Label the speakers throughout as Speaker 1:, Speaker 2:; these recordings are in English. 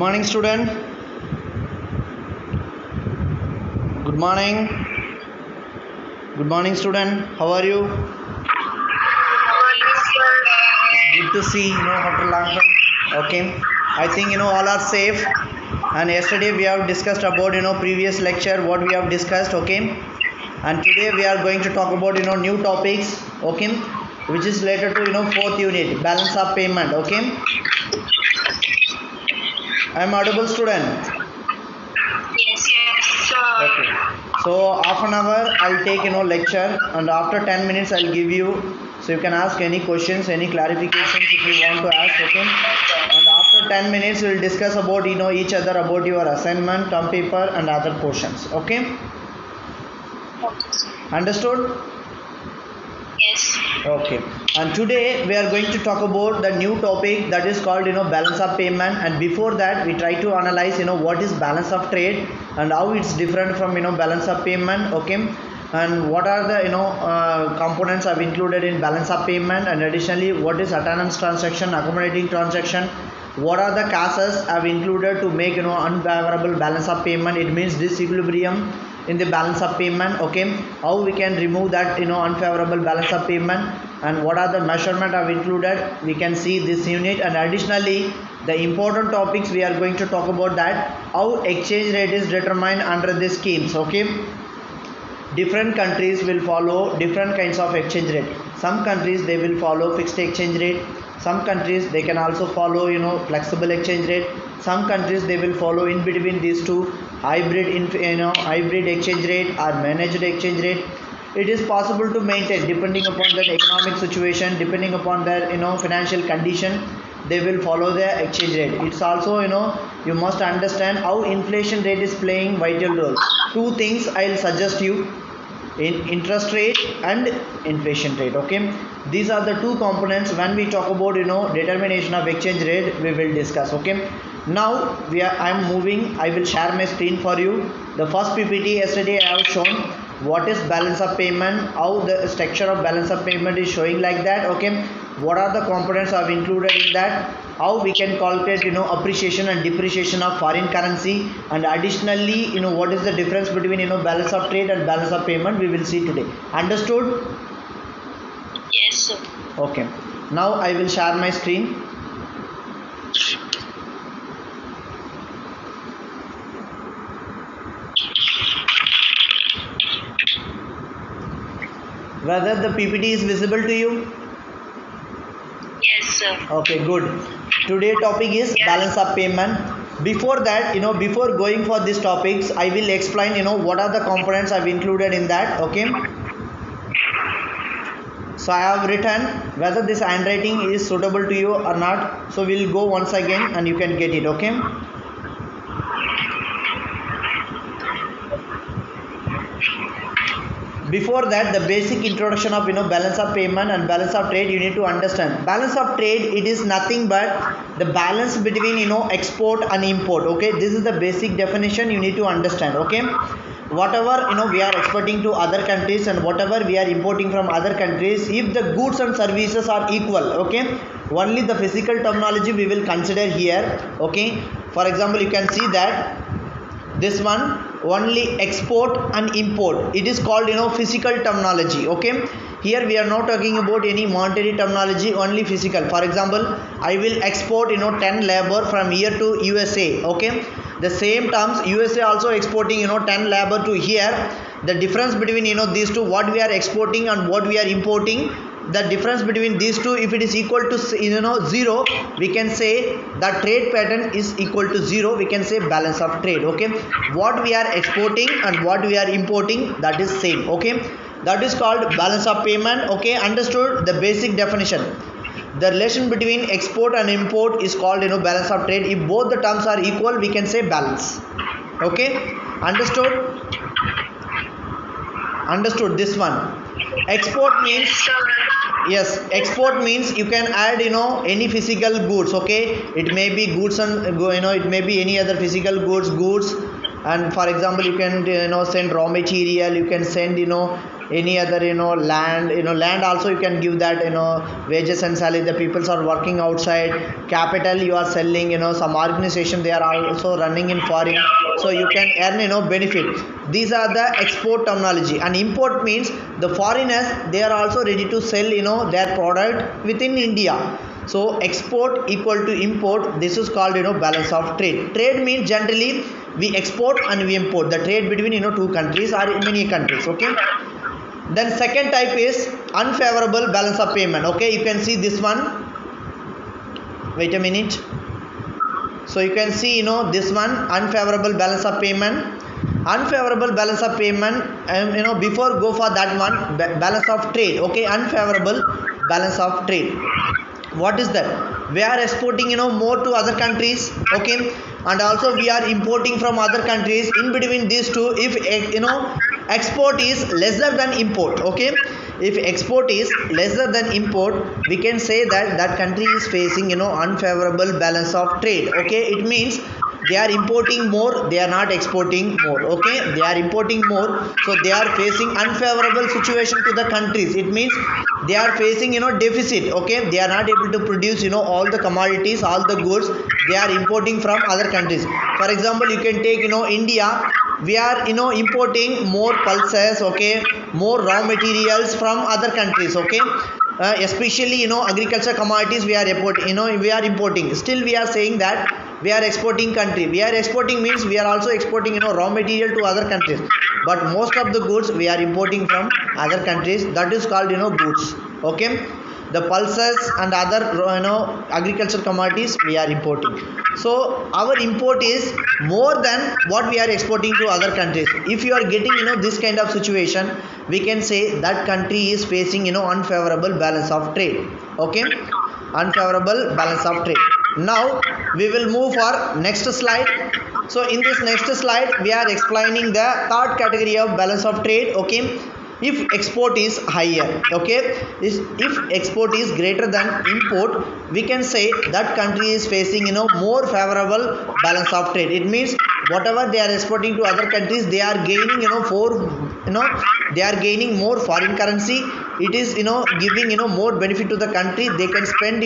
Speaker 1: Morning, student. Good morning. Good morning, student. How are you? It's good to see after long time. Okay. I think all are safe. And yesterday we have discussed about previous lecture what we have discussed. Okay. And today we are going to talk about new topics. Okay. Which is related to fourth unit, balance of payment. Okay. I am audible, student.
Speaker 2: Yes, sir.
Speaker 1: Okay. So half an hour I'll take lecture, and after 10 minutes I'll give you, so you can ask any questions, any clarifications if you want to ask. Okay. And after 10 minutes we'll discuss about each other about your assignment, term paper and other portions. Okay. Understood?
Speaker 2: Yes.
Speaker 1: Okay. And today we are going to talk about the new topic that is called balance of payment. And before that we try to analyze what is balance of trade and how it's different from balance of payment. Okay. And what are the components I've included in balance of payment, and additionally what is attendance transaction, accommodating transaction, what are the causes I've included to make unfavorable balance of payment. It means disequilibrium in the balance of payment. Okay. How we can remove that unfavorable balance of payment, and what are the measurement I've included. We can see this unit, and additionally the important topics we are going to talk about, that how exchange rate is determined under these schemes. Okay. Different countries will follow different kinds of exchange rate. Some countries they will follow fixed exchange rate. Some countries they can also follow flexible exchange rate. Some countries they will follow in between these two, hybrid exchange rate or managed exchange rate. It is possible to maintain depending upon their economic situation, depending upon their financial condition. They will follow their exchange rate. It's also you must understand how inflation rate is playing vital role. Two things I'll suggest you, in interest rate and inflation rate. Okay. These are the two components when we talk about determination of exchange rate we will discuss. Okay. Now I'm moving. I will share my screen for you. The first PPT yesterday I have shown what is balance of payment, how the structure of balance of payment is showing like that. Okay. What are the components I've included in that, how we can calculate appreciation and depreciation of foreign currency, and additionally what is the difference between balance of trade and balance of payment, we will see today. Understood?
Speaker 2: Yes, sir.
Speaker 1: Okay. Now I will share my screen. Whether the PPT is visible to you?
Speaker 2: Yes, sir.
Speaker 1: Okay, good. Today topic is balance of payment. Before that, before going for these topics, I will explain what are the components I've included in that. Okay. So I have written whether this handwriting is suitable to you or not. So we'll go once again and you can get it. Okay. Before that, the basic introduction of balance of payment and balance of trade you need to understand. Balance of trade, it is nothing but the balance between export and import. Okay, this is the basic definition you need to understand. Okay, whatever we are exporting to other countries and whatever we are importing from other countries, if the goods and services are equal, okay, only the physical terminology we will consider here. Okay, for example, you can see that this one only export and import, it is called physical terminology. Okay, here we are not talking about any monetary terminology, only physical. For example, I will export 10 labor from here to USA. Okay, the same terms USA also exporting 10 labor to here. The difference between these two, what we are exporting and what we are importing, the difference between these two, if it is equal to 0, we can say that trade pattern is equal to 0. We can say balance of trade. Okay, what we are exporting and what we are importing, that is same. Okay, that is called balance of payment. Okay, understood the basic definition. The relation between export and import is called balance of trade. If both the terms are equal, we can say balance. Okay, understood this one. Export means, yes, export means you can add any physical goods. Okay, it may be goods and it may be any other physical goods. And for example, you can send raw material, you can send any other land also you can give that wages and salary. The peoples are working outside, capital you are selling, some organization they are also running in foreign, so you can earn benefit. These are the export terminology. And import means the foreigners they are also ready to sell their product within India. So export equal to import, this is called balance of trade. Trade means generally we export and we import, the trade between two countries or many countries. Okay, then second type is unfavorable balance of payment. Okay, you can see this one, wait a minute. So you can see this one, unfavorable balance of payment. Unfavorable balance of payment, before go for that one, balance of trade. Okay, unfavorable balance of trade, what is that? We are exporting more to other countries. Okay, and also we are importing from other countries. In between these two, if export is lesser than import, okay, if export is lesser than import, we can say that that country is facing unfavorable balance of trade. Okay, it means they are importing more, they are not exporting more. Okay, they are importing more, so they are facing unfavorable situation to the countries. It means they are facing deficit. Okay, they are not able to produce all the commodities, all the goods they are importing from other countries. For example, you can take India, we are importing more pulses, okay, more raw materials from other countries. Okay, especially agriculture commodities we are importing. Still we are saying that we are exporting country. We are exporting means we are also exporting raw material to other countries, but most of the goods we are importing from other countries. That is called goods. Okay, the pulses and other agriculture commodities we are importing. So our import is more than what we are exporting to other countries. If you are getting this kind of situation, we can say that country is facing unfavorable balance of trade. Okay, unfavorable balance of trade. Now we will move for next slide. So in this next slide we are explaining the third category of balance of trade. Okay, if export is higher, okay, if export is greater than import, we can say that country is facing more favorable balance of trade. It means whatever they are exporting to other countries, they are gaining they are gaining more foreign currency. It is giving more benefit to the country. They can spend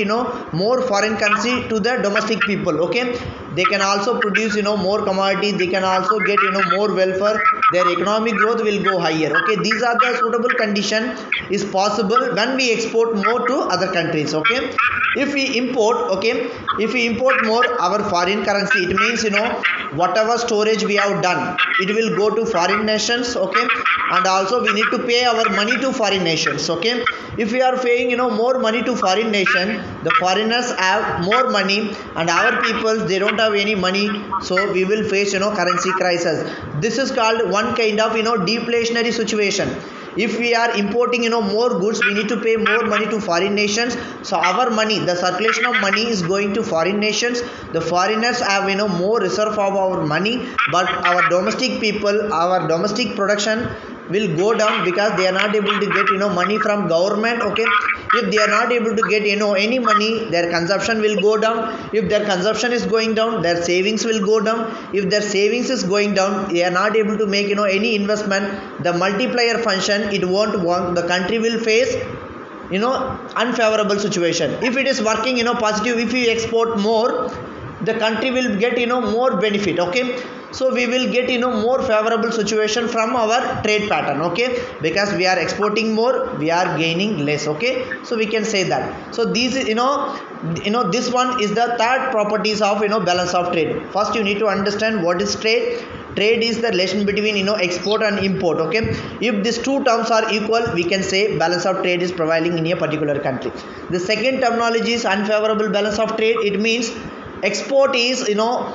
Speaker 1: more foreign currency to the domestic people. Okay, they can also produce more commodity, they can also get more welfare, their economic growth will go higher. Okay, these are the suitable condition is possible when we export more to other countries. Okay, if we import, okay, if we import more our foreign currency, it means whatever storage we have done, it will go to foreign nations. Okay, and also we need to pay our money to foreign nations. Okay, if we are paying more money to foreign nation, the foreigners have more money and our people they don't have any money, so we will face currency crisis. This is called one kind of deflationary situation. If we are importing more goods, we need to pay more money to foreign nations, so our money, the circulation of money is going to foreign nations. The foreigners have more reserve of our money, but our domestic people, our domestic production will go down because they are not able to get money from government. Okay, if they are not able to get any money, their consumption will go down. If their consumption is going down, their savings will go down. If their savings is going down, they are not able to make any investment. The multiplier function, it won't work. The country will face unfavorable situation. If it is working positive, if we export more, the country will get more benefit. Okay, so we will get more favorable situation from our trade pattern. Okay, because we are exporting more, we are gaining less. Okay, so we can say that. So these is this one is the third properties of balance of trade. First you need to understand what is trade. Trade is the relation between export and import. Okay, if these two terms are equal, we can say balance of trade is prevailing in a particular country. The second terminology is unfavorable balance of trade. It means export is lower,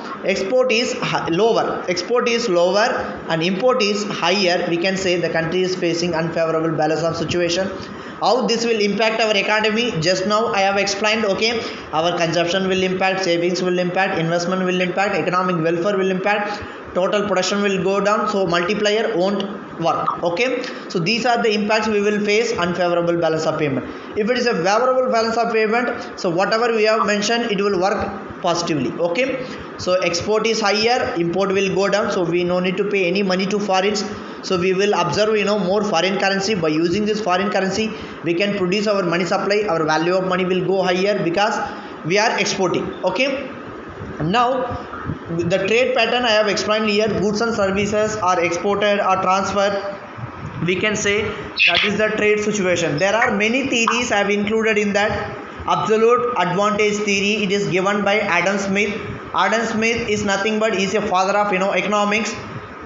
Speaker 1: export is lower and import is higher. We can say the country is facing unfavorable balance of situation. How this will impact our economy, just now I have explained. Okay, our consumption will impact, savings will impact, investment will impact, economic welfare will impact, total production will go down, so multiplier won't work. Okay, so these are the impacts we will face unfavorable balance of payment. If it is a favorable balance of payment, so whatever we have mentioned, it will work positively. Okay, so export is higher, import will go down, so we no need to pay any money to foreigners. So we will observe more foreign currency. By using this foreign currency, we can produce our money supply. Our value of money will go higher because we are exporting. Okay, now the trade pattern I have explained here. Goods and services are exported or transferred. We can say that is the trade situation. There are many theories I have included in that. Absolute advantage theory, it is given by Adam Smith. Adam Smith is nothing but is a father of economics.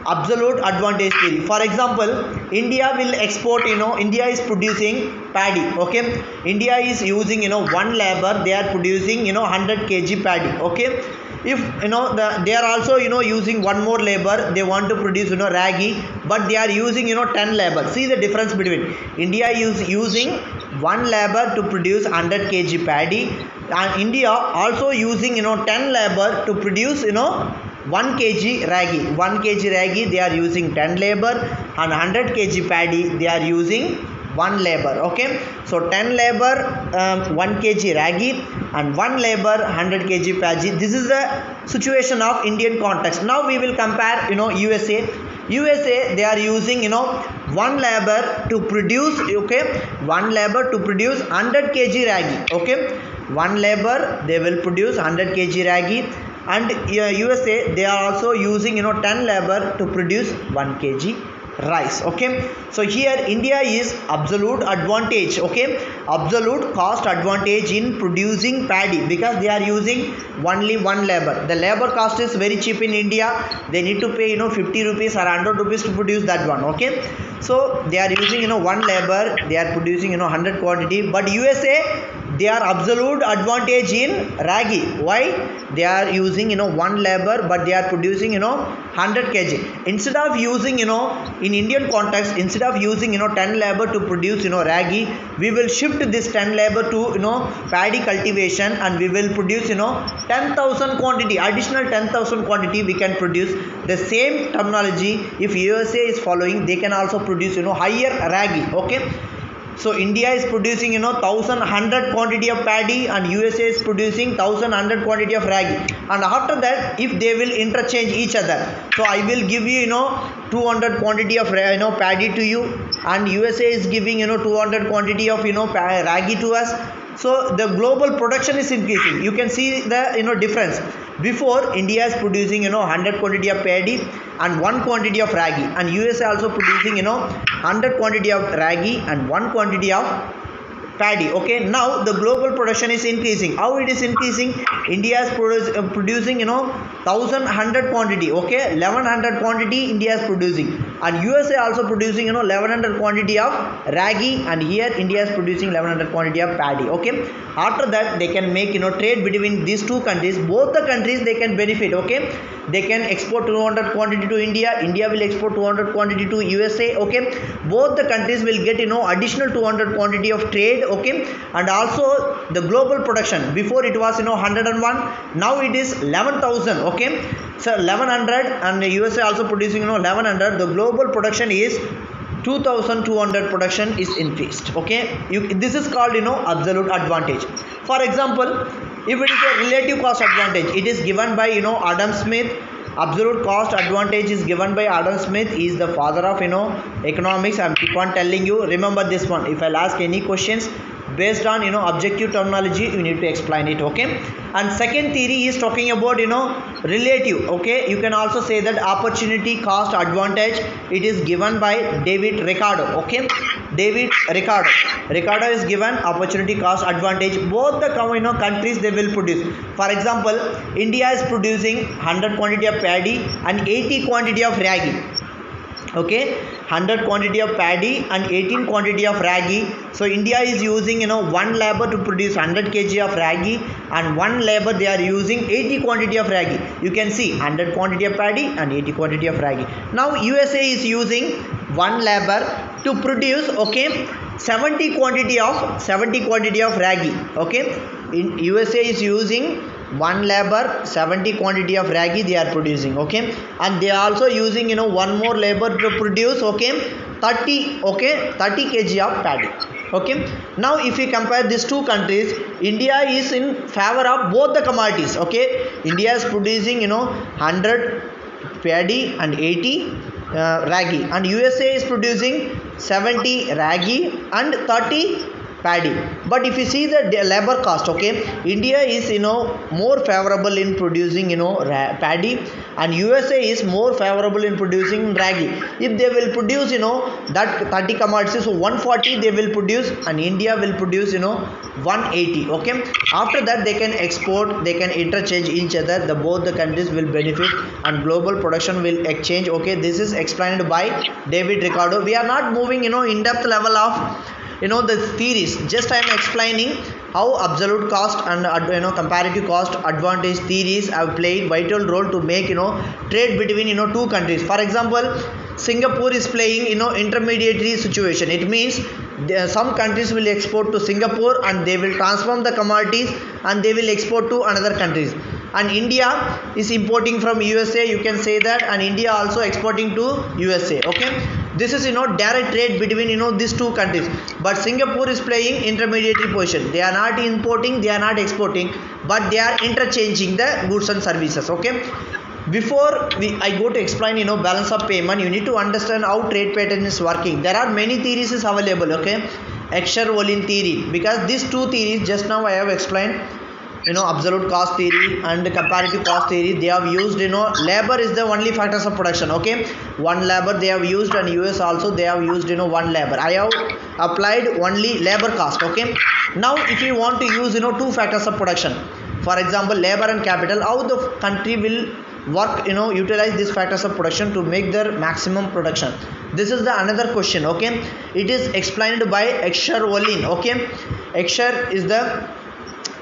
Speaker 1: Absolute advantage theory, for example, India will export, India is producing paddy. Okay, India is using one labor, they are producing 100 kg paddy. Okay, if they are also using one more labor, they want to produce ragi, but they are using 10 labor. See the difference between India is using one labor to produce 100 kg paddy, and India also using 10 labor to produce 1 kg ragi. 1 kg ragi they are using 10 labor, and 100 kg paddy they are using 1 labor. Okay, so 10 labor 1 kg ragi, and 1 labor 100 kg paddy. This is the situation of Indian context. Now we will compare USA. USA they are using one labor to produce, okay, one labor to produce 100 kg ragi. Okay, one labor they will produce 100 kg ragi, and USA they are also using 10 labor to produce 1 kg rice. Okay, so here India is absolute advantage. Okay, absolute cost advantage in producing paddy because they are using only one labor. The labor cost is very cheap in India. They need to pay 50 rupees or 100 rupees to produce that one. Okay, so they are using one labor, they are producing 100 quantity. But USA they are absolute advantage in ragi. Why? They are using one labor, but they are producing 100 kg. Instead of using in Indian context, instead of using 10 labor to produce ragi, we will shift this 10 labor to paddy cultivation, and we will produce 10,000 quantity, additional 10,000 quantity we can produce. The same terminology, if USA is following, they can also produce higher ragi. Okay, so India is producing 1100 quantity of paddy, and USA is producing 1100 quantity of ragi. And after that, if they will interchange each other, so I will give you 200 quantity of paddy to you, and USA is giving 200 quantity of ragi to us. So the global production is increasing. You can see the difference. Before, India is producing 100 quantity of paddy and 1 quantity of ragi, and USA also producing 100 quantity of ragi and 1 quantity of paddy. Okay, now the global production is increasing. How it is increasing? India is producing 1100 quantity. Okay, 1100 quantity India is producing, and USA also producing 1100 quantity of ragi, and here India is producing 1100 quantity of paddy. Okay, after that they can make trade between these two countries. Both the countries they can benefit. Okay, they can export 200 quantity to India, India will export 200 quantity to USA. Okay, both the countries will get additional 200 quantity of trade. Okay, and also the global production, before it was 101, now it is 11,000. Okay, so 1100, and USA also producing 1100. The global production is 2200 production is increased. Okay, this is called absolute advantage. For example, if it is a relative cost advantage, it is given by Adam Smith. Absolute cost advantage is given by Adam Smith. He is the father of economics. I keep on telling you, remember this one. If I'll ask any questions based on objective terminology, you need to explain it. Okay, and second theory is talking about relative. Okay, you can also say that opportunity cost advantage. It is given by David Ricardo. Okay, David Ricardo is given opportunity cost advantage. Both the countries they will produce. For example, India is producing 100 quantity of paddy and 80 quantity of ragi. Okay, 100 quantity of paddy and 18 quantity of ragi. So India is using one labor to produce 100 kg of ragi, and one labor they are using 80 quantity of ragi. You can see 100 quantity of paddy and 80 quantity of ragi. Now USA is using one labor to produce 70 quantity of ragi. Okay, in USA is using one labor 70 quantity of ragi they are producing. Okay, and they are also using one more labor to produce 30 kg of paddy. Okay, now if we compare these two countries, India is in favor of both the commodities. Okay, India is producing 100 paddy and 80 ragi, and USA is producing 70 ragi and 30 paddy. But if you see the labor cost, okay, India is more favorable in producing paddy, and USA is more favorable in producing ragi. If they will produce that 30 commodities, so 140 they will produce, and India will produce 180. Okay, after that they can export, they can interchange each other, the both the countries will benefit, and global production will exchange. Okay, this is explained by David Ricardo. We are not moving in depth level of the theories. Just I am explaining how absolute cost and comparative cost advantage theories have played vital role to make trade between two countries. For example, Singapore is playing intermediary situation. It means some countries will export to Singapore and they will transform the commodities and they will export to another countries. And India is importing from USA, you can say that, and India also exporting to USA. Okay, this is direct trade between these two countries. But Singapore is playing intermediary position. They are not importing, they are not exporting, but they are interchanging the goods and services. Okay, before I go to explain balance of payment, you need to understand how trade pattern is working. There are many theories is available. Okay, Escher-Ohlin theory, because these two theories just now I have explained, absolute cost theory and comparative cost theory, they have used labor is the only factors of production. Okay, one labor they have used, and US also they have used one labor. I have applied only labor cost. Okay, now if you want to use two factors of production, for example labor and capital, how the country will work utilize these factors of production to make their maximum production. This is the another question. Okay, it is explained by Escher-Ohlin. Okay, Escher is the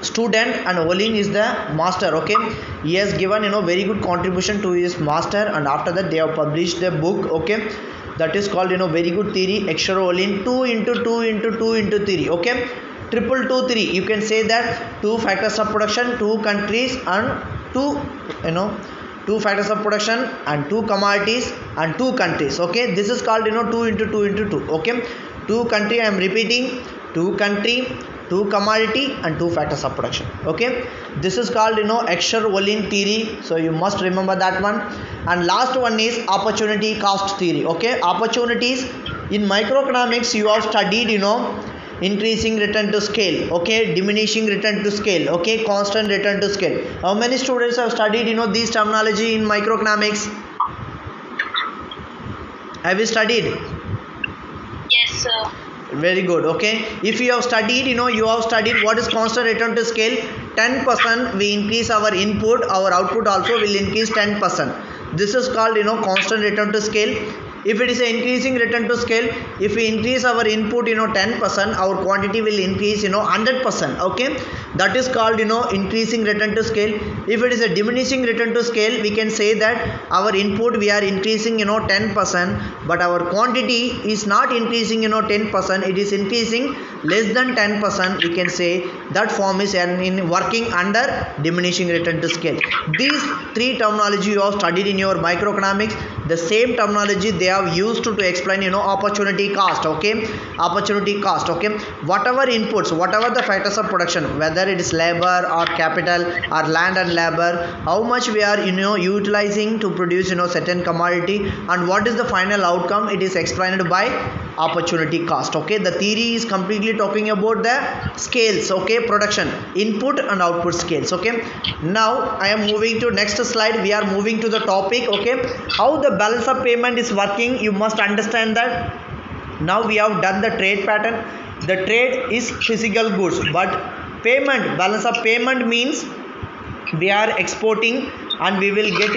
Speaker 1: student and Ohlin is the master. Okay, he has given very good contribution to his master, and after that they have published the book. Okay, that is called very good theory, Escher-Ohlin 2 into 2 into 2 into theory. Okay, triple 2 3, you can say that two factors of production, two countries, and two factors of production and two commodities and two countries. Okay, this is called 2 into 2 into 2. Okay, two country, I am repeating, two country, two commodity, and two factors of production. Okay, this is called Escher-Ohlin theory, so you must remember that one. And last one is opportunity cost theory. Okay, opportunities in microeconomics you have studied increasing return to scale. Okay, diminishing return to scale. Okay, constant return to scale. How many students have studied these terminology in microeconomics? Have you studied?
Speaker 2: Yes, sir.
Speaker 1: Very good. Okay, if you have studied you have studied what is constant return to scale. 10% we increase our input, our output also will increase 10%. This is called constant return to scale. If it is an increasing return to scale, if we increase our input 10%, our quantity will increase 100%. Okay, that is called increasing return to scale. If it is a diminishing return to scale, we can say that our input we are increasing 10%, but our quantity is not increasing 10%, it is increasing less than 10%. We can say that form is in working under diminishing return to scale. These three terminology you have studied in your microeconomics. The same terminology they have used to explain opportunity cost. Okay, opportunity cost. Okay, whatever inputs, whatever the factors of production, whether it is labor or capital or land and labor, how much we are utilizing to produce certain commodity, and what is the final outcome, it is explained by opportunity cost. Okay, the theory is completely talking about the scales. Okay, production, input and output scales. Okay, now I am moving to next slide. We are moving to the topic. Okay, how the balance of payment is working, you must understand that. Now we have done the trade pattern. The trade is physical goods, but payment, balance of payment means we are exporting and we will get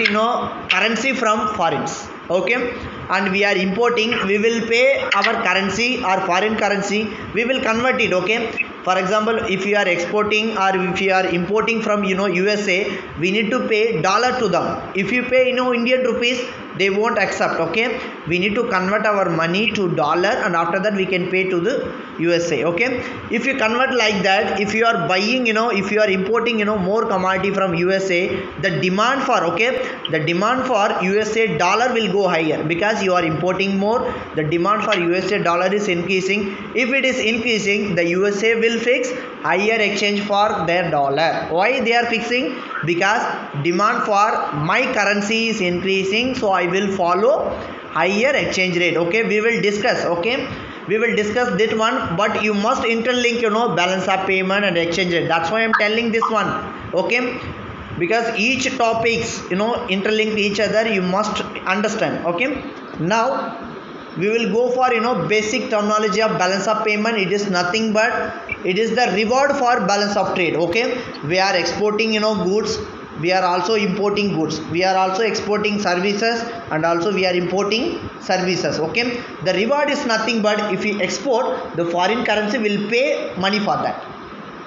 Speaker 1: currency from foreigners. Okay, and we are importing, we will pay our currency or foreign currency, we will convert it. Okay, for example, if you are exporting or if you are importing from USA, we need to pay dollar to them. If you pay Indian rupees, they won't accept. Okay, we need to convert our money to dollar, and after that we can pay to the USA. Okay, if you convert like that, if you are buying if you are importing more commodity from USA, the demand for the demand for USA dollar will go higher, because you are importing more, the demand for USA dollar is increasing. If it is increasing, the USA will fix higher exchange for their dollar. Why they are fixing? Because demand for my currency is increasing, so I will follow higher exchange rate. Okay, we will discuss. Okay, we will discuss that one, but you must interlink, balance of payment and exchange rate. That's why I'm telling this one. Okay, because each topics, interlink each other, you must understand. Okay, now we will go for, basic terminology of balance of payment. It is nothing but it is the reward for balance of trade. Okay, we are exporting, goods, we are also importing goods, we are also exporting services, and also we are importing services. Okay, the reward is nothing but if we export, the foreign currency will pay money for that.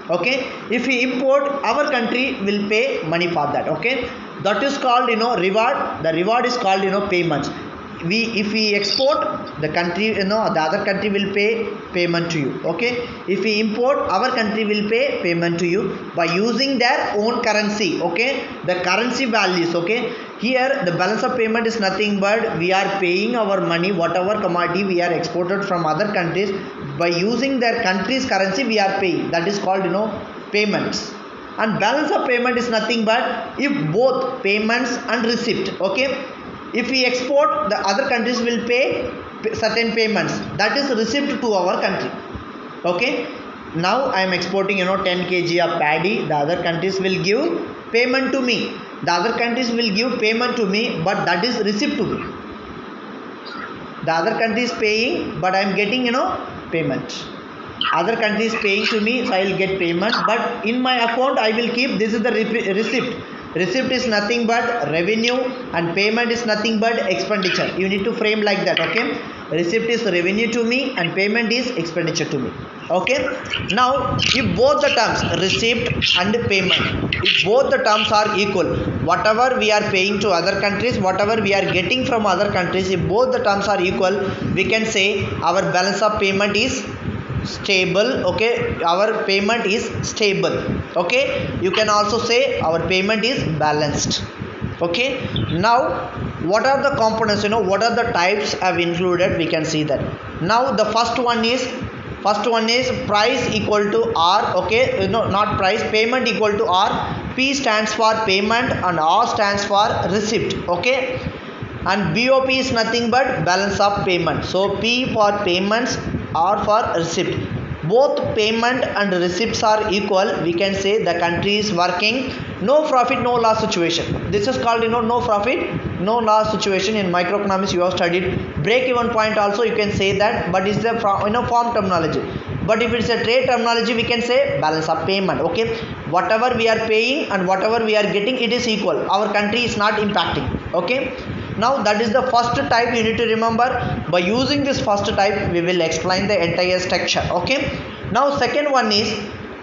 Speaker 1: Okay, if we import, our country will pay money for that. Okay, that is called, reward. The reward is called, payments. If we export, the country, the other country will pay payment to you. Okay, if we import, our country will pay payment to you by using their own currency. Okay, the currency values. Okay, here the balance of payment is nothing but we are paying our money, whatever commodity we are exported from other countries, by using their country's currency we are paying. That is called, payments. And balance of payment is nothing but if both payments and receipt. Okay, if we export, the other countries will pay certain payments, that is receipt to our country. Okay, now I am exporting, 10 kg of paddy, the other countries will give payment to me, the other countries will give payment to me, but that is receipt to me. The other country is paying, but I am getting, payment. Other country is paying to me, so I will get payment, but in my account I will keep, this is the receipt. Receipt is nothing but revenue and payment is nothing but expenditure. You need to frame like that. Okay, receipt is revenue to me and payment is expenditure to me. Okay, now if both the terms, receipt and payment, if both the terms are equal, whatever we are paying to other countries, whatever we are getting from other countries, if both the terms are equal, we can say our balance of payment is stable. Okay, our payment is stable. Okay, you can also say our payment is balanced. Okay, now what are the components, what are the types I've included, we can see that. Now the first one is price equal to R. Okay, not price, payment equal to R. P stands for payment and R stands for receipt. Okay, and BOP is nothing but balance of payment. So P for payments, R for receipt. Both payment and receipts are equal, we can say the country is working no profit no loss situation. This is called, no profit no loss situation. In microeconomics you have studied break even point also, you can say that, but it's the form terminology. But if it's a trade terminology, we can say balance of payment. Okay, whatever we are paying and whatever we are getting, it is equal, our country is not impacting. Okay, now that is the first type, you need to remember. By using this first type, we will explain the entire structure. Okay, now second one is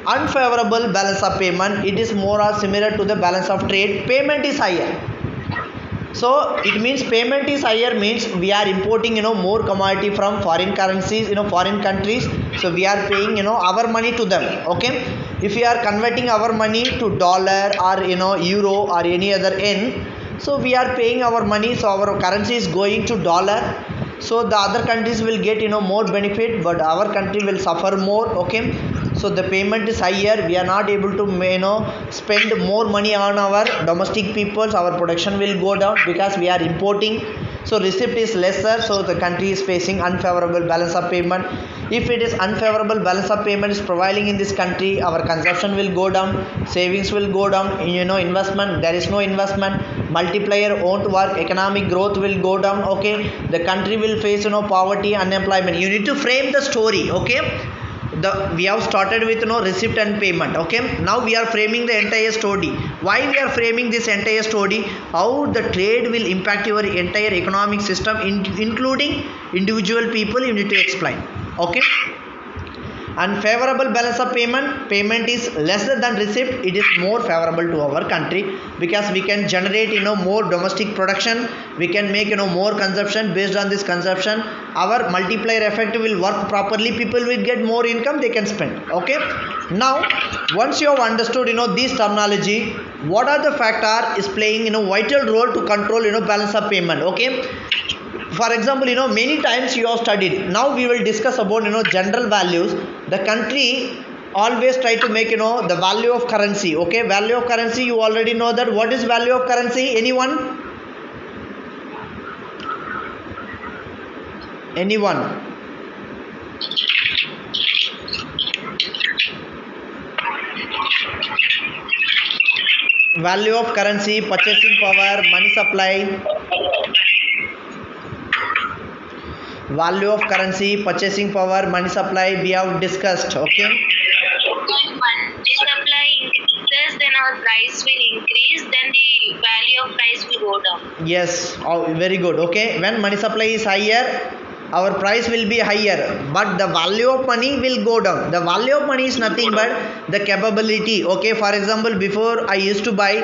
Speaker 1: unfavorable balance of payment. It is more or similar to the balance of trade. Payment is higher, so it means payment is higher means we are importing, more commodity from foreign currencies, foreign countries, so we are paying, our money to them. Okay, if we are converting our money to dollar or euro or any other yen, so we are paying our money, so our currency is going to dollar, so the other countries will get, more benefit, but our country will suffer more. Okay, so the payment is higher, we are not able to spend more money on our domestic peoples, our production will go down because we are importing, so receipt is lesser, so the country is facing unfavorable balance of payment. If it is unfavorable balance of payment is prevailing in this country, our consumption will go down, savings will go down, investment, there is no investment, multiplier won't work, economic growth will go down. Okay, the country will face, poverty, unemployment. You need to frame the story. Okay, we have started with, receipt and payment. Okay, now we are framing the entire story. Why we are framing this entire story? How the trade will impact your entire economic system, including individual people, you need to explain. Okay, unfavorable balance of payment is lesser than receipt, it is more favorable to our country because we can generate, more domestic production, we can make, more consumption. Based on this consumption, our multiplier effect will work properly, people will get more income, they can spend. Okay, now once you have understood, this terminology, what are the factor is playing, vital role to control, balance of payment. Okay, for example, many times you have studied, now we will discuss about, general values. The country always try to make, the value of currency. Okay, value of currency, you already know that. What is value of currency? Anyone? Anyone? Value of currency, purchasing power, money supply. Value of currency, purchasing power, money supply, we have discussed. Okay.
Speaker 2: When money supply increases, then our price will increase, then the value of price will go down.
Speaker 1: Yes, oh, very good. Okay, when money supply is higher, our price will be higher, but the value of money will go down. The value of money is nothing but the capability. Okay, for example, before I used to buy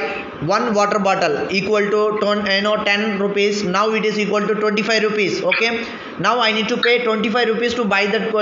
Speaker 1: one water bottle equal to 10 rupees. Now it is equal to 25 rupees. Okay, now I need to pay 25 rupees to buy that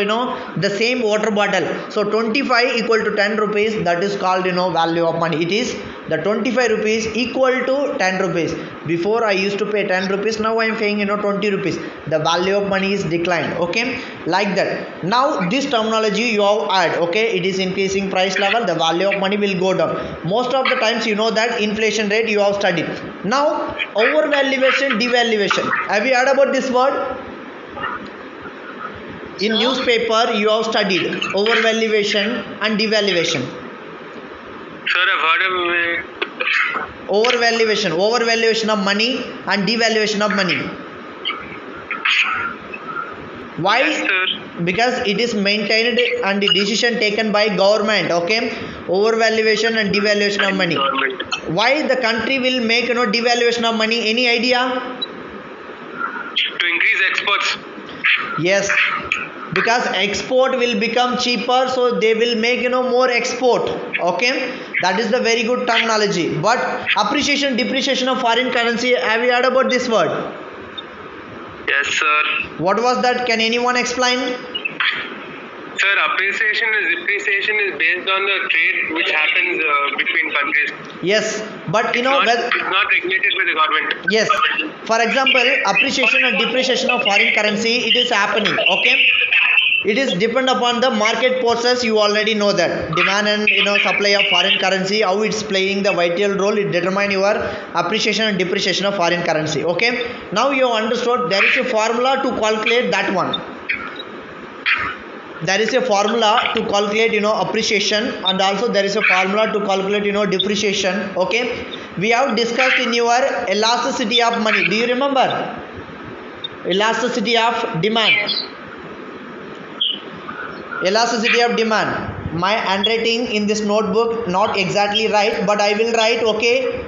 Speaker 1: the same water bottle. So 25 equal to 10 rupees. That is called value of money. It is the 25 rupees equal to 10 rupees. Before I used to pay 10 rupees, now I am paying 20 rupees. The value of money is declined. Okay, like that. Now this terminology you have add. Okay, it is increasing price level, the value of money will go down. Most of the times that inflation rate you have studied. Now overvaluation, devaluation, have you heard about this word? In newspaper you have studied overvaluation and devaluation.
Speaker 3: Sir, I've heard of it.
Speaker 1: Overvaluation of money and devaluation of money. Why?
Speaker 3: Yes, sir.
Speaker 1: Because it is maintained and the decision taken by government. Okay, overvaluation and devaluation of money.
Speaker 3: Government.
Speaker 1: Why the country will make devaluation of money? Any idea?
Speaker 3: To increase exports.
Speaker 1: Yes, because export will become cheaper, so they will make more export. Okay, that is the very good terminology. But appreciation, depreciation of foreign currency, have you heard about this word?
Speaker 3: Yes, sir.
Speaker 1: What was that? Can anyone explain?
Speaker 3: Sir, appreciation and depreciation is based on the trade which happens between countries.
Speaker 1: Yes, but
Speaker 3: It's not regulated by the government.
Speaker 1: yes, for example, appreciation and depreciation of foreign currency, it is happening. Okay, it is depend upon the market forces. You already know that demand and supply of foreign currency, how it's playing the vital role, it determine your appreciation and depreciation of foreign currency. Okay, now you have understood there is a formula to calculate that one. There is a formula to calculate appreciation, and also there is a formula to calculate depreciation. Okay, we have discussed in your elasticity of money. Do you remember elasticity of demand?
Speaker 2: Yes.
Speaker 1: Elasticity of demand. My handwriting in this notebook not exactly right, but I will write. Okay,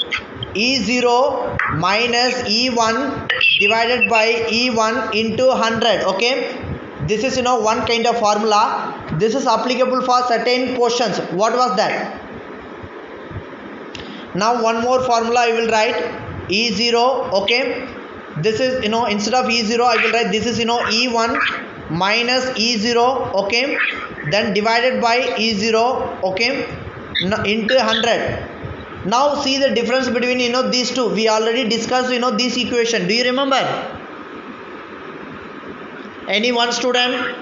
Speaker 1: E0 minus E1 divided by E1 into 100. Okay, this is one kind of formula. This is applicable for certain portions. What was that? Now one more formula I will write. E0. Okay, this is instead of E0 I will write this is E1 minus E0. Okay, then divided by E0. Okay, into 100. Now see the difference between these two. We already discussed this equation. Do you remember? Any one student?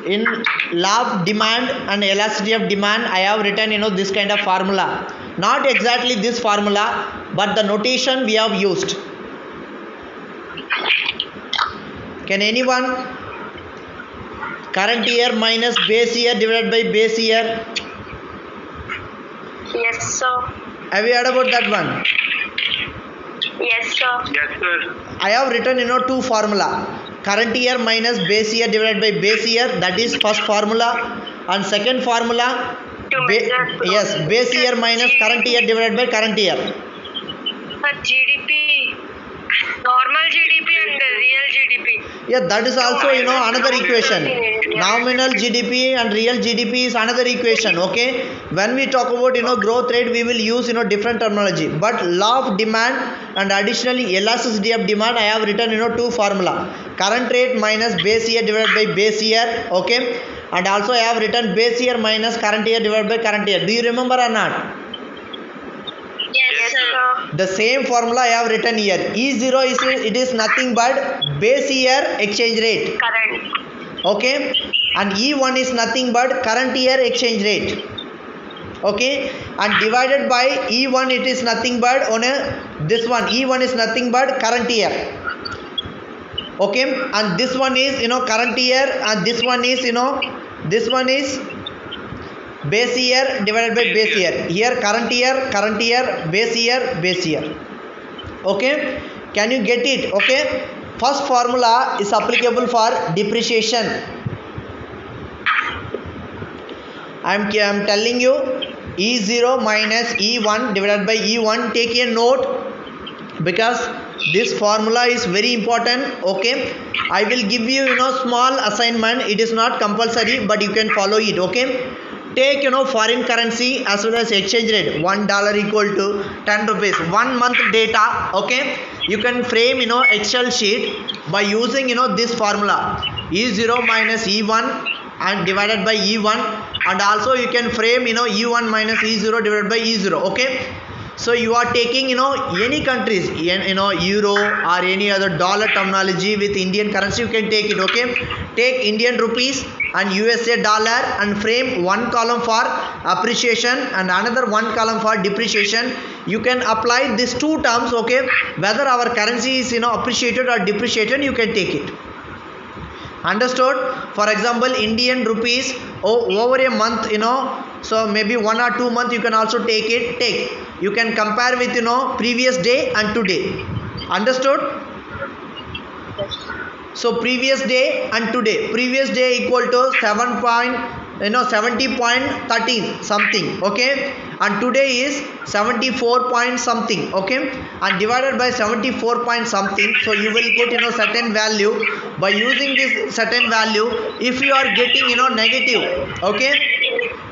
Speaker 1: In law of demand and elasticity of demand, I have written this kind of formula. Not exactly this formula, but the notation we have used. Can anyone? Current year minus base year divided by base year.
Speaker 2: Yes, sir.
Speaker 1: Have you heard about that one?
Speaker 2: Yes, sir.
Speaker 3: Yes, sir.
Speaker 1: I have written two formula. Current year minus base year divided by base year, that is first formula, and second formula yes, base year minus current year divided by current year.
Speaker 2: GDP, normal GDP and the real GDP.
Speaker 1: Yeah, that is also another equation. Nominal GDP and real GDP is another equation. Okay, when we talk about growth rate, we will use different terminology. But law of demand and additionally elasticity of demand, I have written two formula. Current rate minus base year divided by base year. Okay, and also I have written base year minus current year divided by current year. Do you remember or not?
Speaker 2: Yes, sir.
Speaker 1: The same formula I have written here. E0 is nothing but base year exchange rate.
Speaker 2: Current.
Speaker 1: Okay, and E1 is nothing but current year exchange rate. Okay, and divided by E1, it is nothing but this one. E1 is nothing but current year. okay, and this one is current year, and this one is base year divided by base year. Here current year, base year. Okay, can you get it? Okay, first formula is applicable for depreciation. I'm telling you, E0 minus E1 divided by E1. Take a note, because this formula is very important. Okay, I will give you small assignment. It is not compulsory, but you can follow it. Okay, take foreign currency as well as exchange rate. $1 equal to 10 rupees. 1 month data. Okay, you can frame Excel sheet by using this formula, E0 minus E1 and divided by E1, and also you can frame E1 minus E0 divided by E0. Okay, so you are taking any countries, euro or any other dollar terminology with Indian currency, you can take it. Okay, take Indian rupees and USA dollar and frame one column for appreciation and another one column for depreciation. You can apply these two terms. Okay, whether our currency is appreciated or depreciated, you can take it. Understood? For example, Indian rupees over a month, so maybe 1 or 2 months you can also take it. You can compare with previous day and today. Understood? So previous day and today. Previous day equal to 70.13 something. Okay, and today is 74 point something. Okay, and divided by 74 point something, so you will get certain value. By using this certain value, if you are getting negative, okay,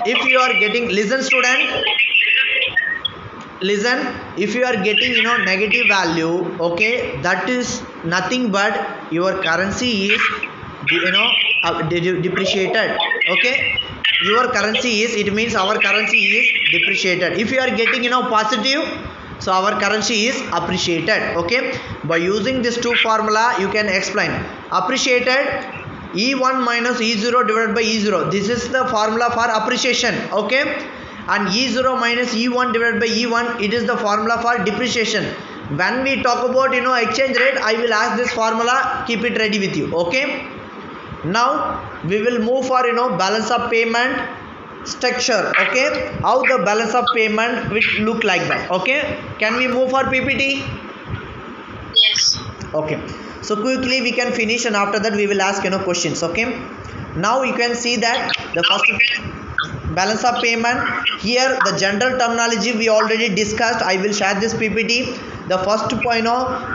Speaker 1: if you are getting, listen student, listen, if you are getting negative value, okay, that is nothing but your currency is depreciated. Okay, your currency is, it means our currency is depreciated. If you are getting positive, so our currency is appreciated. Okay, by using this two formula you can explain. Appreciated, E1 minus E0 divided by E0. This is the formula for appreciation. Okay, and E0 minus E1 divided by E1, it is the formula for depreciation. When we talk about exchange rate, I will ask this formula, keep it ready with you. Okay, now we will move for balance of payment structure. Okay, how the balance of payment will look like that. Okay, can we move for PPT?
Speaker 2: Yes.
Speaker 1: Okay, so quickly we can finish, and after that we will ask questions. Okay, now you can see that the first balance of payment, here the general terminology we already discussed. I will share this PPT. The first point,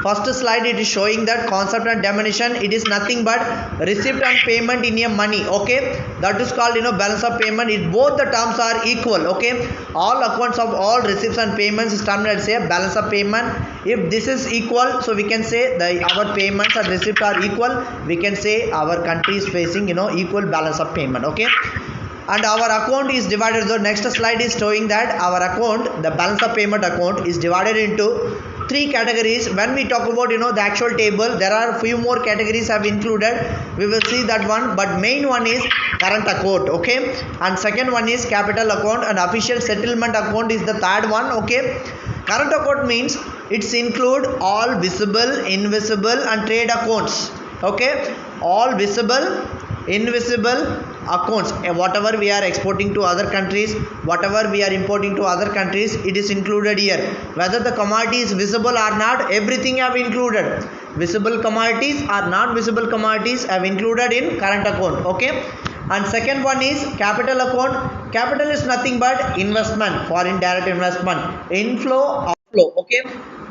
Speaker 1: first slide, it is showing that concept and definition. It is nothing but receipt and payment in a money. Okay, that is called balance of payment. It both the terms are equal. Okay, all accounts of all receipts and payments is termed as a balance of payment. If this is equal, so we can say our payments and receipts are equal. We can say our country is facing equal balance of payment. Okay, and our account is divided. The next slide is showing that our account, the balance of payment account, is divided into 3 categories. When we talk about the actual table, there are few more categories have included. We will see that one, but main one is current account. Okay, and second one is capital account, and official settlement account is the third one. Okay, current account means it's include all visible, invisible and trade accounts. Okay, all visible, invisible accounts, whatever we are exporting to other countries, whatever we are importing to other countries, it is included here. Whether the commodity is visible or not, everything have included. Visible commodities or not visible commodities have included in current account. Okay, and second one is capital account. Capital is nothing but investment, foreign direct investment, inflow, outflow. Okay,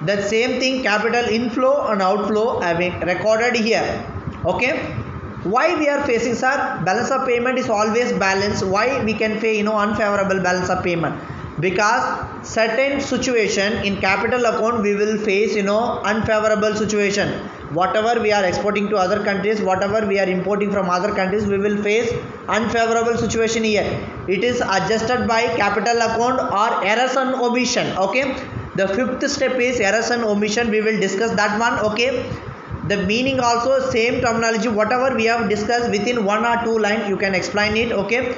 Speaker 1: the same thing, capital inflow and outflow have been recorded here. Okay, why we are facing, sir, balance of payment is always balanced. Why we can face unfavorable balance of payment? Because certain situation in capital account we will face unfavorable situation. Whatever we are exporting to other countries, whatever we are importing from other countries, we will face unfavorable situation here. It is adjusted by capital account or errors and omission. Okay, the fifth step is errors and omission. We will discuss that one. Okay, the meaning also same terminology, whatever we have discussed within 1 or 2 lines you can explain it. Okay,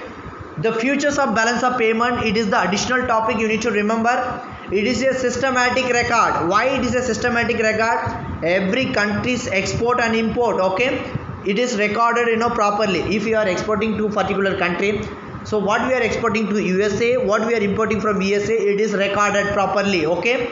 Speaker 1: the futures of balance of payment, it is the additional topic you need to remember. It is a systematic record. Why it is a systematic record? Every country's export and import, okay, it is recorded, properly. If you are exporting to particular country, so what we are exporting to USA, what we are importing from USA, it is recorded properly, okay.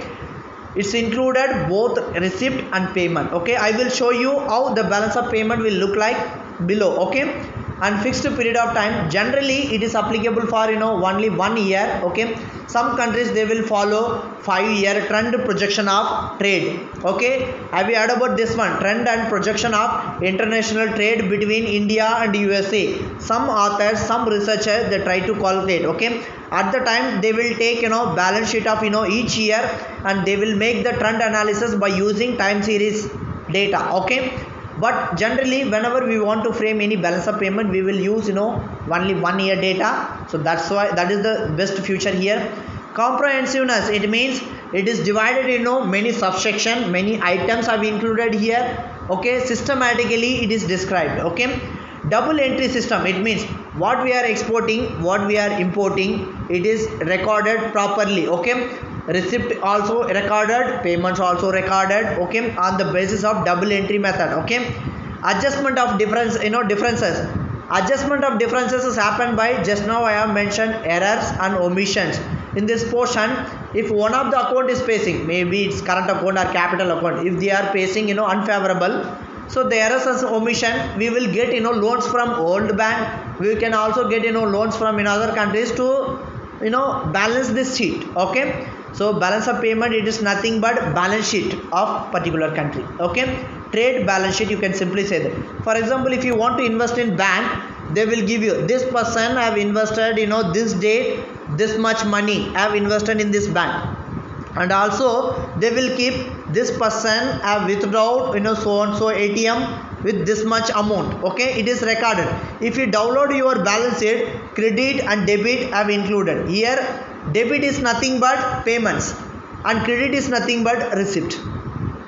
Speaker 1: It's included both receipt and payment, okay. I will show you how the balance of payment will look like below, okay. And fixed period of time, generally it is applicable for only 1 year, okay. Some countries they will follow 5-year trend projection of trade, okay. Have you heard about this one, trend and projection of international trade between India and USA? Some authors, some researchers, they try to calculate, okay. At the time they will take balance sheet of each year, and they will make the trend analysis by using time series data, okay. But generally whenever we want to frame any balance of payment, we will use only 1 year data. So that's why that is the best feature here. Comprehensiveness, it means it is divided many subsection, many items have included here, okay. Systematically it is described, okay. Double entry system, it means what we are exporting, what we are importing, it is recorded properly, okay. Receipt also recorded, payments also recorded, okay, on the basis of double entry method, okay. Adjustment of differences. Adjustment of differences is happened by, just now I have mentioned, errors and omissions. In this portion, if one of the account is facing, maybe it's current account or capital account, if they are facing unfavorable, so the errors and omission, we will get loans from old bank, we can also get loans from in other countries to balance this sheet, okay. So balance of payment, it is nothing but balance sheet of particular country, okay. Trade balance sheet, you can simply say that. For example, if you want to invest in bank, they will give you, this person have invested this date this much money have invested in this bank, and also they will keep this person have withdrawn so and so ATM with this much amount, okay. It is recorded. If you download your balance sheet, credit and debit have included here. Debit is nothing but payments and credit is nothing but receipt,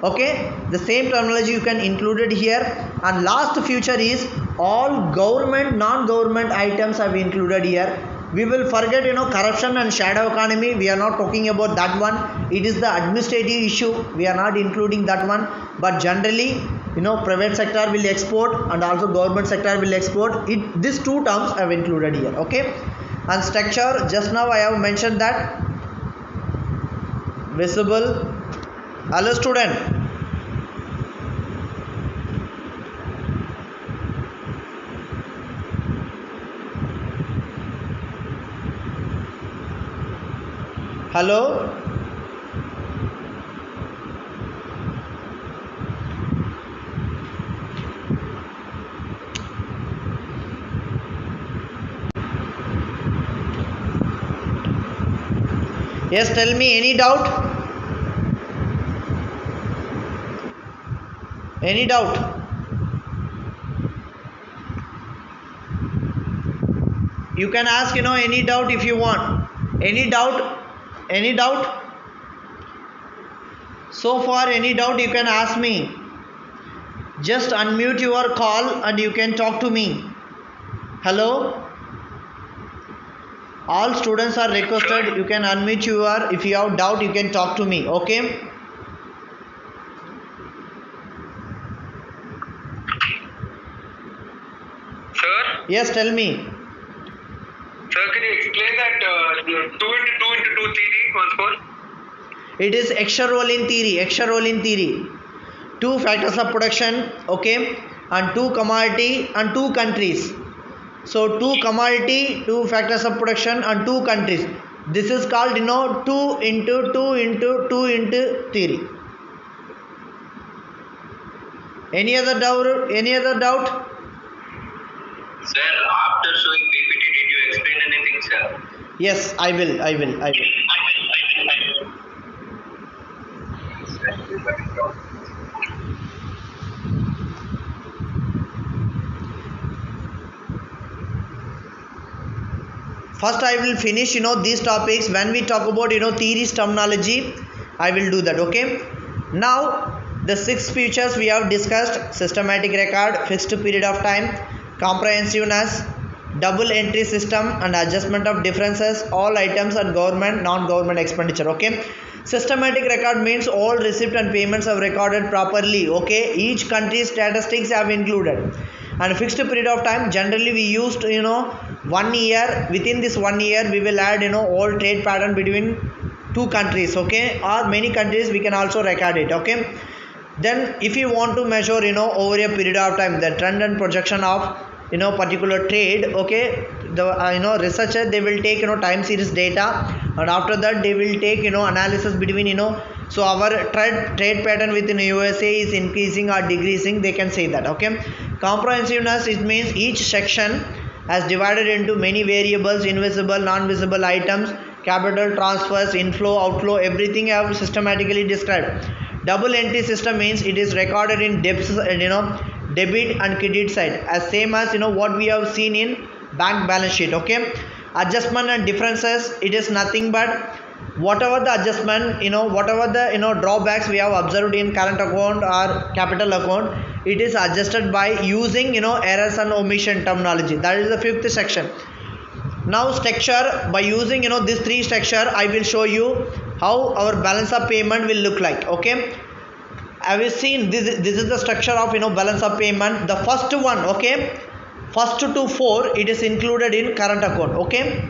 Speaker 1: okay. The same terminology you can include it here. And last feature is all government, non-government items have included here. We will forget corruption and shadow economy, we are not talking about that one. It is the administrative issue, we are not including that one. But generally private sector will export and also government sector will export it. These two terms have included here, okay. And structure, just now I have mentioned that visible. Hello student, hello. Yes, tell me, any doubt? Any doubt? You can ask any doubt if you want. Any doubt? Any doubt? So far any doubt you can ask me. Just unmute your call and you can talk to me. Hello? All students are requested, you can unmute your, if you have doubt you can talk to me, okay.
Speaker 3: Sir?
Speaker 1: Yes, tell me.
Speaker 3: Sir, can you explain that 2 into 2 into 2 theory once more?
Speaker 1: It is Exner-Rollin theory. 2 factors of production, okay, and 2 commodity and 2 countries. So 2 commodity, 2 factors of production and 2 countries. This is called 2 into 2 into 2 into theory. Any other doubt?
Speaker 4: Sir, after showing PPT, did you explain anything, sir?
Speaker 1: Yes, I will. First I will finish these topics. When we talk about theories terminology, I will do that, okay. Now the 6 features we have discussed: systematic record, fixed period of time, comprehensiveness, double entry system and adjustment of differences, all items and government non-government expenditure. Okay, systematic record means all receipt and payments are recorded properly. Okay, each country's statistics have included, and fixed period of time, generally we used 1 year. Within this 1 year we will add all trade pattern between two countries. Okay, or many countries we can also record it. Okay, then if you want to measure over a period of time the trend and projection of particular trade. Okay, the researcher, they will take time series data, and after that they will take analysis between so our trade pattern within USA is increasing or decreasing, they can say that. Okay, comprehensiveness, it means each section has divided into many variables, invisible, non-visible items, capital transfers, inflow, outflow, everything I have systematically described. Double entry system means it is recorded in debit and credit side, as same as what we have seen in bank balance sheet. Okay, adjustment and differences, it is nothing but whatever the adjustment, whatever the drawbacks we have observed in current account or capital account, it is adjusted by using errors and omission terminology. That is the fifth section. Now structure, by using these three structure, I will show you how our balance of payment will look like. Okay, have you seen this is the structure of balance of payment. The first one, okay, first to 4, it is included in current account. Okay,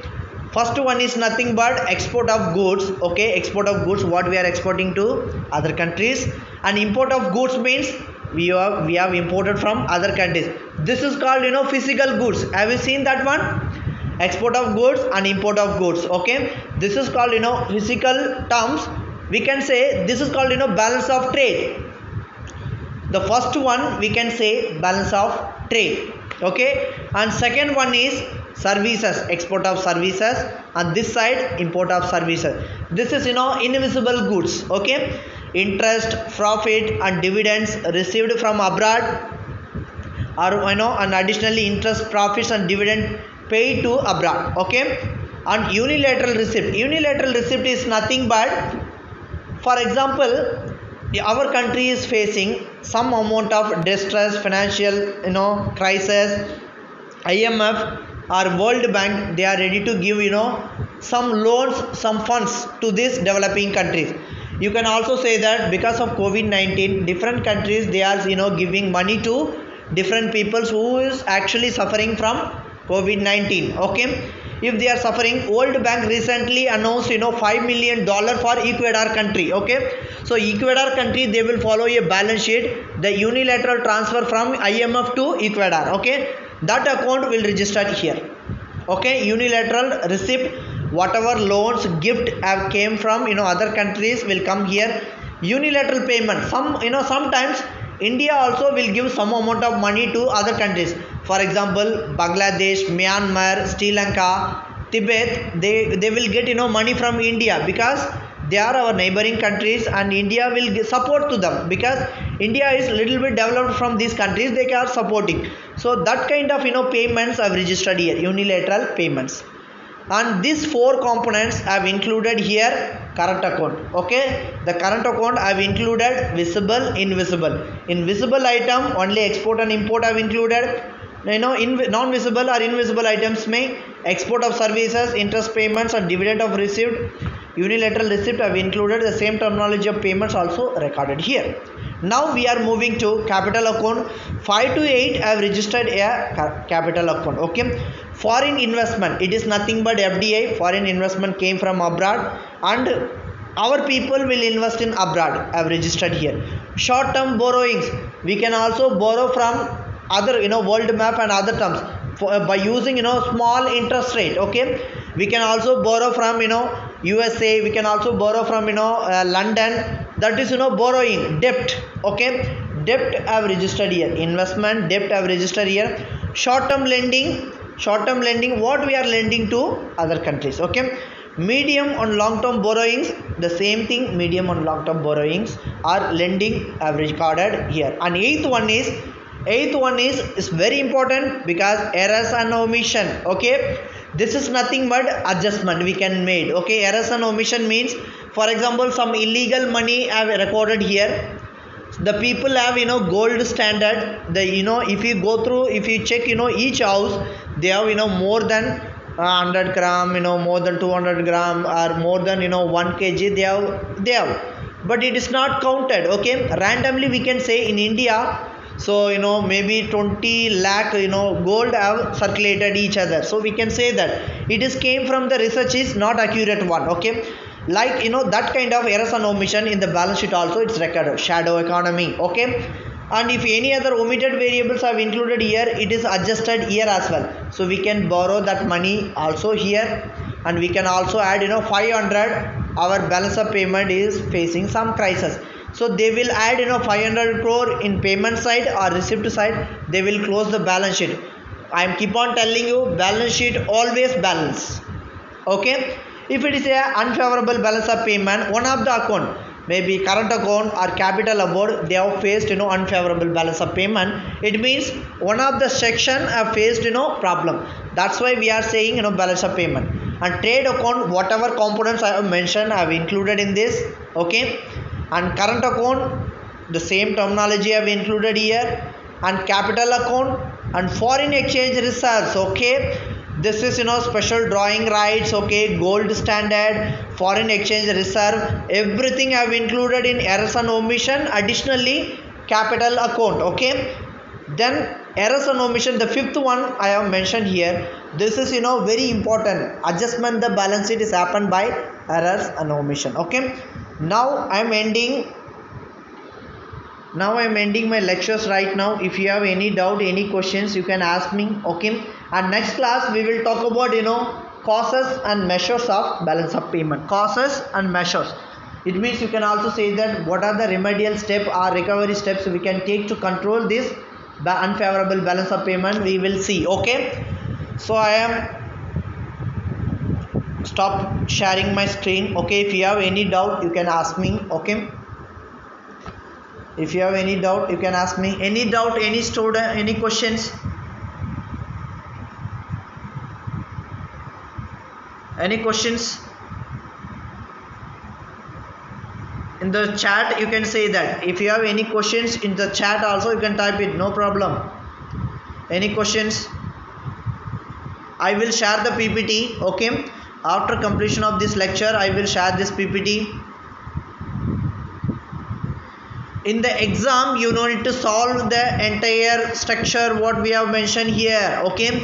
Speaker 1: first one is nothing but export of goods. Okay, export of goods, what we are exporting to other countries, and import of goods means we have imported from other countries. This is called physical goods. Have you seen that one? Export of goods and import of goods. Okay, this is called physical terms. We can say this is called balance of trade. The first one we can say balance of trade. Okay, and second one is services, export of services, and this side import of services. This is invisible goods. Okay, interest, profit and dividends received from abroad, or and additionally interest, profits and dividend paid to abroad. Okay, and unilateral receipt. Unilateral receipt is nothing but, for example, our country is facing some amount of distress, financial crisis. IMF or World Bank, they are ready to give some loans, some funds to these developing countries. You can also say that because of COVID-19, different countries, they are giving money to different peoples who is actually suffering from COVID-19. Okay, if they are suffering, World Bank recently announced $5 million for Ecuador country. Okay, so Ecuador country, they will follow a balance sheet, the unilateral transfer from IMF to Ecuador. Okay, that account will register here. Okay, unilateral receipt, whatever loans, gift have came from other countries will come here. Unilateral payment, sometimes India also will give some amount of money to other countries. For example, Bangladesh, Myanmar, Sri Lanka, Tibet, they will get money from India because they are our neighboring countries, and India will give support to them because India is little bit developed from these countries, they are supporting. So that kind of payments are registered here, unilateral payments. And these 4 components have included here current account. Okay, the current account I have included visible, invisible. Invisible item only export and import have included. Non-visible or invisible items may export of services, interest payments and dividend of received. Unilateral receipt have included. The same terminology of payments also recorded here. Now we are moving to capital account. 5 to 8 have registered a capital account. Okay, foreign investment, it is nothing but FDI, foreign investment came from abroad, and our people will invest in abroad, have registered here. Short term borrowings, we can also borrow from other world map and other terms by using small interest rate. Okay, we can also borrow from USA, we can also borrow from London. That is borrowing, debt. Okay, debt have registered here. Investment, debt have registered here. Short term lending, what we are lending to other countries. Okay, medium and long term borrowings, the same thing, medium and long term borrowings are lending have recorded here. And eighth one is very important because errors and omission. Okay, this is nothing but adjustment we can made. Okay, errors and omission means, for example, some illegal money have recorded here. The people have gold standard. If you go through, if you check each house, they have more than 100 gram, more than 200 gram, or more than 1 kg, they have, but it is not counted. Okay, randomly we can say in India, so maybe 20 lakh gold have circulated each other, so we can say that it is came from the research is not accurate one. Okay, like that kind of errors and omission in the balance sheet also it's recorded, shadow economy. Okay, and if any other omitted variables are included here, it is adjusted here as well, so we can borrow that money also here, and we can also add 500. Our balance of payment is facing some crisis, so they will add 500 crore in payment side or receipt side, they will close the balance sheet. I am keep on telling you, balance sheet always balance. Okay, if it is a unfavorable balance of payment, one of the account, maybe current account or capital account, they have faced unfavorable balance of payment, it means one of the section have faced problem. That's why we are saying balance of payment. And trade account, whatever components I have mentioned, I have included in this. Okay, and current account, the same terminology I have included here, and capital account and foreign exchange reserves. Okay, this is special drawing rights. Okay, gold standard, foreign exchange reserve, everything I have included in errors and omission. Additionally, capital account. Okay, then errors and omission, the fifth one I have mentioned here, this is very important. Adjustment the balance sheet is happened by errors and omission. Okay, now I am ending my lectures right now. If you have any doubt, any questions, you can ask me. Okay, and next class we will talk about causes and measures of balance of payment. Causes and measures, it means you can also say that what are the remedial step or recovery steps we can take to control this unfavorable balance of payment, we will see. Okay, so I am stop sharing my screen. Okay, if you have any doubt, you can ask me. Okay, if you have any doubt, you can ask me. Any doubt, any student, any questions? Any questions? In the chat you can say that. If you have any questions in the chat also, you can type it, no problem. Any questions? I will share the PPT. Okay, after completion of this lecture I will share this PPT. In the exam you need to solve the entire structure what we have mentioned here. Okay,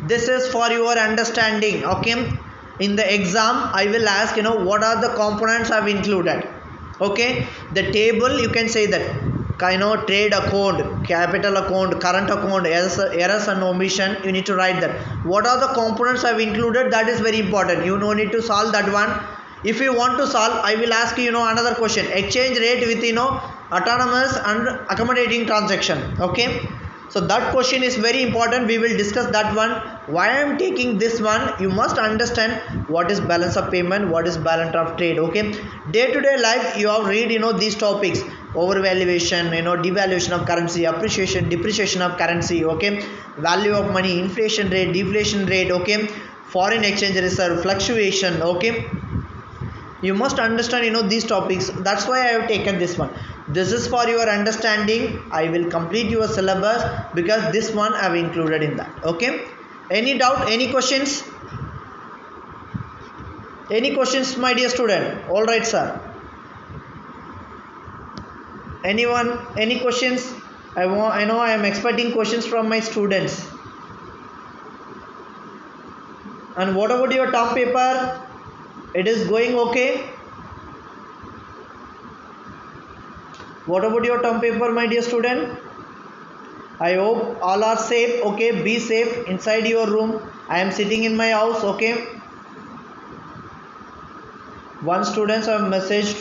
Speaker 1: this is for your understanding. Okay, in the exam I will ask what are the components I have included. Okay, the table you can say that trade account, capital account, current account, errors and omission, you need to write that. What are the components I have included, that is very important. You no need to solve that one. If you want to solve, I will ask you another question. Exchange rate with autonomous and accommodating transaction. Okay, so that question is very important. We will discuss that one. Why I am taking this one, you must understand what is balance of payment, what is balance of trade. Okay, day to day life you have read these topics: overvaluation, devaluation of currency, appreciation, depreciation of currency. Okay, value of money, inflation rate, deflation rate. Okay, foreign exchange reserve, fluctuation. Okay, you must understand these topics. That's why I have taken this one. This is for your understanding. I will complete your syllabus because this one I have included in that. Okay, any doubt, any questions? Any questions, my dear student? All right, sir. Anyone, any questions? I know I am expecting questions from my students. And what about your term paper? It is going okay? What about your term paper, my dear student? I hope all are safe. Okay, be safe inside your room. I am sitting in my house. Okay, one student have messaged.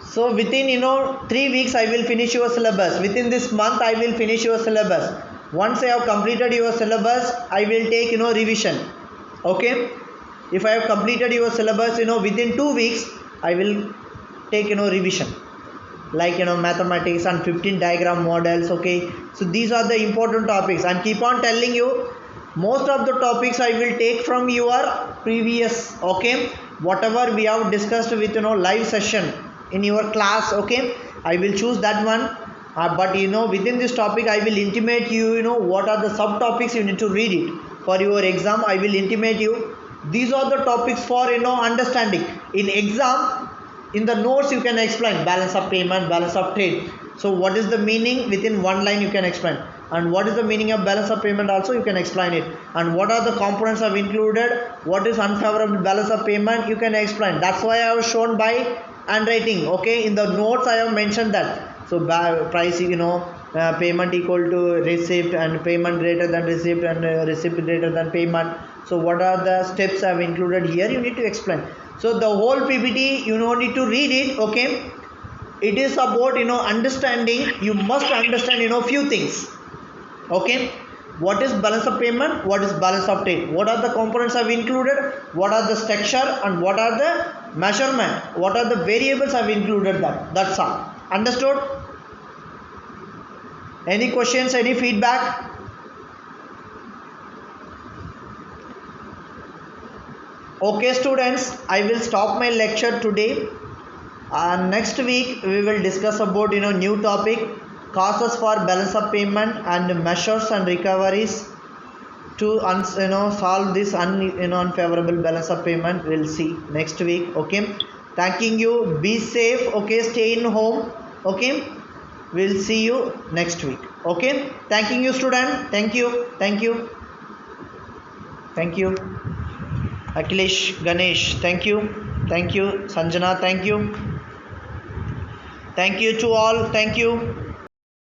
Speaker 1: So within 3 weeks I will finish your syllabus. Within this month I will finish your syllabus. Once I have completed your syllabus, I will take revision. Okay, if I have completed your syllabus within 2 weeks I will take revision, like mathematics and 15 diagram models. Okay, so these are the important topics, and keep on telling you, most of the topics I will take from your previous. Okay, whatever we have discussed with live session in your class. Okay, I will choose that one. But within this topic I will intimate you, what are the subtopics you need to read it for your exam. I will intimate you these are the topics for understanding. In exam, in the notes you can explain balance of payment, balance of trade. So what is the meaning? Within one line you can explain. And what is the meaning of balance of payment also you can explain it. And what are the components have included, what is unfavorable balance of payment you can explain. That's why I have shown by handwriting. Okay, in the notes I have mentioned that. So price, payment equal to receipt, and payment greater than receipt, and receipt greater than payment. So what are the steps I have included here, you need to explain. So the whole PPT you don't need to read it. Okay, it is about understanding. You must understand few things. Okay, what is balance of payment, what is balance of trade, what are the components I've included, what are the structure, and what are the measurement, what are the variables I've included. That's all. Understood? Any questions, any feedback? Okay students, I will stop my lecture today. Next week we will discuss about new topic, causes for balance of payment and measures and recoveries to solve this unfavorable balance of payment. We'll see next week. Okay, thanking you, be safe. Okay, stay in home. Okay, we'll see you next week. Okay, thanking you student. Thank you Akhilesh, Ganesh, thank you Sanjana, thank you to all, thank you.